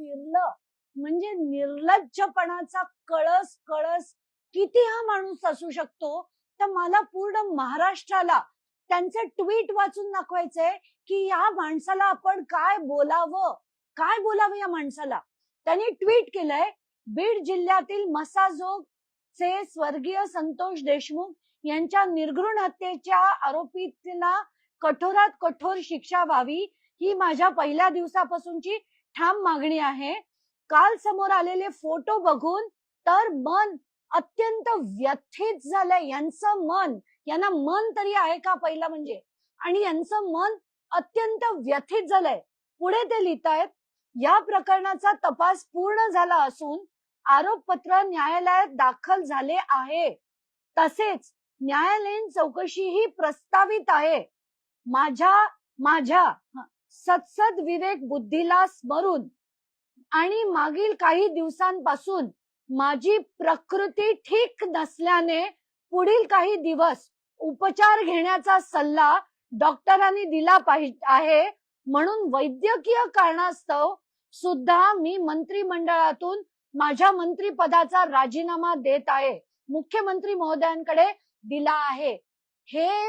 फिरलं म्हणजे निर्लज्जपणाचा कळस कळस किती हा माणूस असू शकतो. तर मला पूर्ण महाराष्ट्राला त्यांचे ट्विट वाचून दाखवायचंय की या माणसाला आपण काय बोलावं या माणसाला. त्यांनी ट्विट केलंय, बीड जिल्ह्यातील मसाजोग चे स्वर्गीय संतोष देशमुख यांच्या निर्घृण हत्येच्या आरोपीला कठोरात कठोर शिक्षा व्हावी ही माझ्या पहिल्या दिवसापासूनची ठाम मागणी आहे. काल समोर आलेले फोटो बघून तर मन अत्यंत व्यथित झालंय. यांना मन तरी आहे का पहिला म्हणजे, आणि यांचं मन अत्यंत व्यथित झालंय. पुढे ते लिहितायत, या प्रकरणाचा तपास पूर्ण झाला असून आरोपपत्र न्यायालयात दाखल झाले आहे. तसेच न्यायालयीन चौकशीही प्रस्तावित आहे. माझ्या सत्सद विवेक बुद्धीला स्मरून आणि मागील काही दिवसांपासून माझी प्रकृती ठीक नसल्याने पुढील काही दिवस उपचार घेण्याचा सल्ला डॉक्टरांनी दिला आहे. म्हणून वैद्यकीय कारणास्तव सुद्धा मी मंत्रिमंडळातून माझ्या मंत्रिपदाचा राजीनामा देत आहे. मुख्यमंत्री महोदयांकडे दिला आहे. हे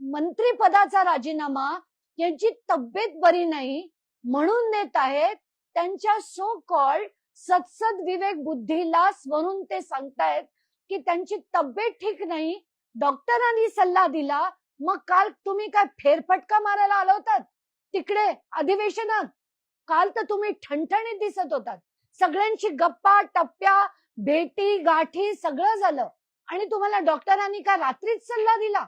मंत्रिपदाचा राजीनामा यांची तब्येत बरी नाही म्हणून देत आहेत. त्यांच्या सो कॉल्ड सत्सद विवेक बुद्धीला स्मरून ते सांगतायत की त्यांची तब्येत ठीक नाही, डॉक्टरांनी सल्ला दिला. मग काल तुम्ही काय फेरफटका मारायला आला होतात तिकडे अधिवेशनात? काल तर तुम्ही ठणठणीत दिसत होतात. सगळ्यांची गप्पा टप्प्या भेटी गाठी सगळं झालं आणि तुम्हाला डॉक्टरांनी का रात्रीच सल्ला दिला?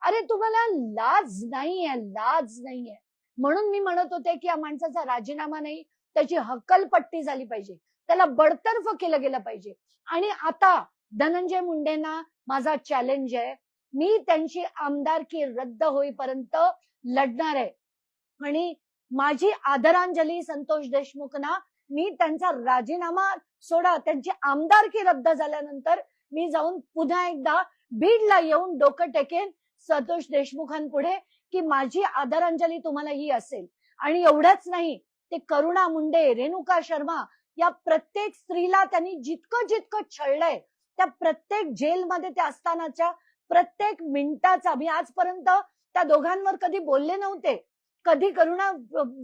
अरे तुम्हाला लाज नाहीये. म्हणून मी म्हणत होते की या माणसाचा राजीनामा नाही, त्याची हक्कलपट्टी झाली पाहिजे, त्याला बडतर्फ केलं गेलं पाहिजे. आणि आता धनंजय मुंडेंना माझा चॅलेंज आहे, मी त्यांची आमदारकी रद्द होईपर्यंत लढणार आहे. आणि माझी आदरांजली संतोष देशमुखना, मी त्यांचा राजीनामा सोडा, त्यांची आमदारकी रद्द झाल्यानंतर मी जाऊन पुन्हा एकदा बीडला येऊन डोकं टेकेन संतोष देशमुखांपुढे की माझी आदरांजली तुम्हाला ही असेल. आणि एवढंच नाही, ते करुणा मुंडे, रेणुका शर्मा या प्रत्येक स्त्रीला त्यांनी जितकं छळलंय, त्या प्रत्येक जेलमध्ये त्या असतानाच्या प्रत्येक मिनिटाचा, मी आजपर्यंत त्या दोघांवर कधी बोलले नव्हते, कधी करुणा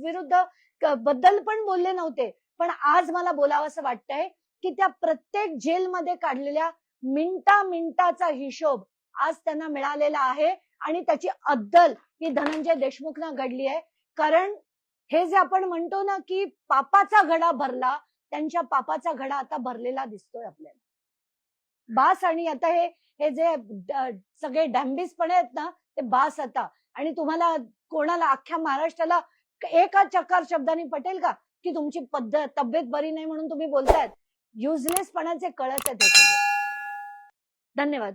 विरुद्ध बद्दल पण बोलले नव्हते, पण आज मला बोलावं असं वाटतंय की त्या प्रत्येक जेलमध्ये काढलेल्या मिनिटाचा हिशोब आज त्यांना मिळालेला आहे. आणि त्याची अद्दल ही धनंजय देशमुखना घडली आहे. कारण हे जे आपण म्हणतो ना की पापाचा घडा भरला, त्यांच्या पापाचा घडा आता भरलेला दिसतोय आपल्याला. बास. आणि आता हे जे सगळे डॅम्बिसपणे आहेत ना, ते बास आता. आणि तुम्हाला कोणाला अख्ख्या महाराष्ट्राला एका चकार शब्दाने पटेल का की तुमची तब्येत बरी नाही म्हणून तुम्ही बोलतायत? युजलेसपणाचे कळस आहेत. धन्यवाद.